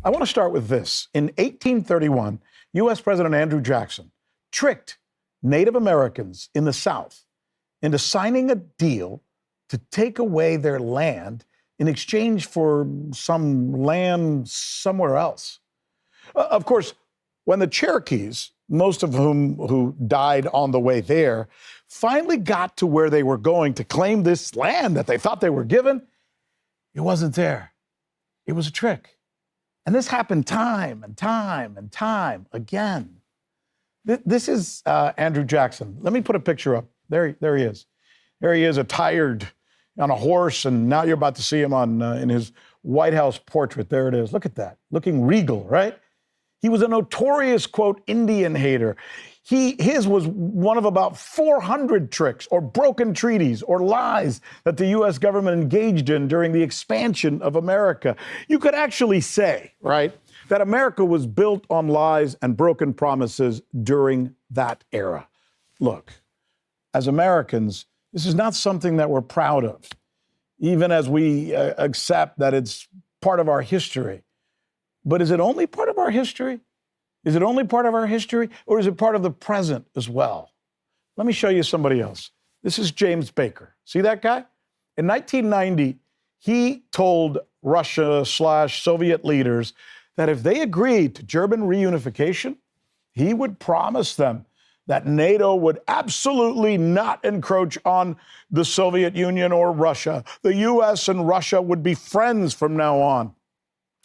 I want to start with this. In 1831, U.S. President Andrew Jackson tricked Native Americans in the South into signing a deal to take away their land in exchange for some land somewhere else. Of course, when the Cherokees, most of whom who died on the way there, finally got to where they were going to claim this land that they thought they were given, it wasn't there. It was a trick. And this happened time and time and time again. This is Andrew Jackson. Let me put a picture up. There he is. There he is, attired on a horse, and now you're about to see him on in his White House portrait. There it is. Look at that. Looking regal, right? He was a notorious, quote, Indian hater. His was one of about 400 tricks or broken treaties or lies that the U.S. government engaged in during the expansion of America. You could actually say, right, that America was built on lies and broken promises during that era. Look, as Americans, this is not something that we're proud of, even as we accept that it's part of our history. But is it only part of our history? Is it only part of our history, or is it part of the present as well? Let me show you somebody else. This is James Baker. See that guy? In 1990, he told Russia/Soviet leaders that if they agreed to German reunification, he would promise them that NATO would absolutely not encroach on the Soviet Union or Russia. The U.S. and Russia would be friends from now on.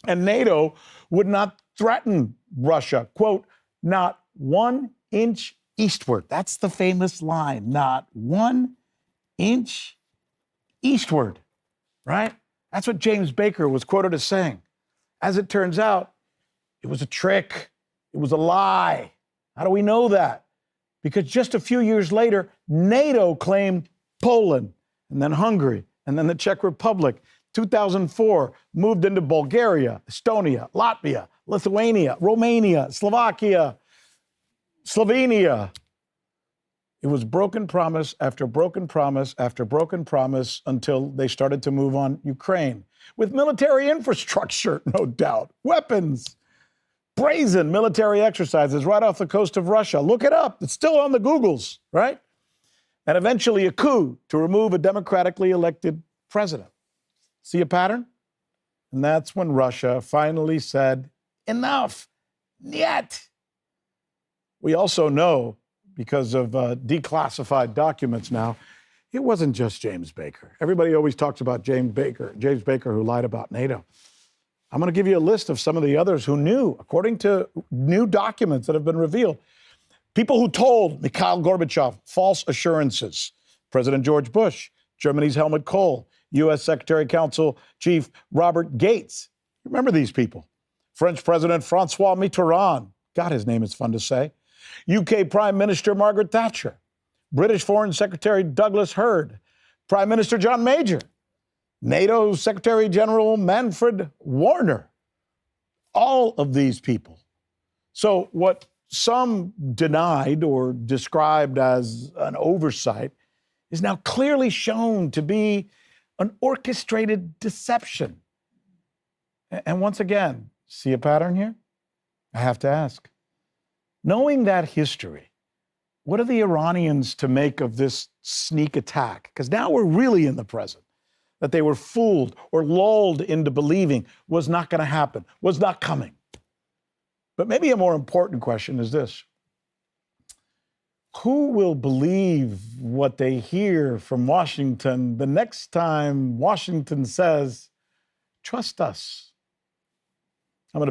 And NATO would not threaten Russia, quote, not 1 inch eastward. That's the famous line, not 1 inch eastward, right? That's what James Baker was quoted as saying. As it turns out, it was a trick. It was a lie. How do we know that? Because just a few years later, NATO claimed Poland, and then Hungary, and then the Czech Republic. 2004, moved into Bulgaria, Estonia, Latvia, Lithuania, Romania, Slovakia, Slovenia. It was broken promise after broken promise after broken promise until they started to move on Ukraine with military infrastructure, no doubt, weapons, brazen military exercises right off the coast of Russia. Look it up. It's still on the Googles, right? And eventually a coup to remove a democratically elected president. See a pattern? And that's when Russia finally said, enough, niet. We also know, because of declassified documents now, it wasn't just James Baker. Everybody always talks about James Baker who lied about NATO. I'm going to give you a list of some of the others who knew, according to new documents that have been revealed. People who told Mikhail Gorbachev false assurances. President George Bush, Germany's Helmut Kohl, U.S. Secretary Council Chief Robert Gates. Remember these people. French President Francois Mitterrand. God, his name is fun to say. UK Prime Minister Margaret Thatcher. British Foreign Secretary Douglas Hurd. Prime Minister John Major. NATO Secretary General Manfred Warner. All of these people. So what some denied or described as an oversight is now clearly shown to be an orchestrated deception. And once again, see a pattern here? I have to ask. Knowing that history, what are the Iranians to make of this sneak attack? Because now we're really in the present. That they were fooled or lulled into believing was not going to happen, was not coming. But maybe a more important question is this. Who will believe what they hear from Washington the next time Washington says, trust us? I'm going to be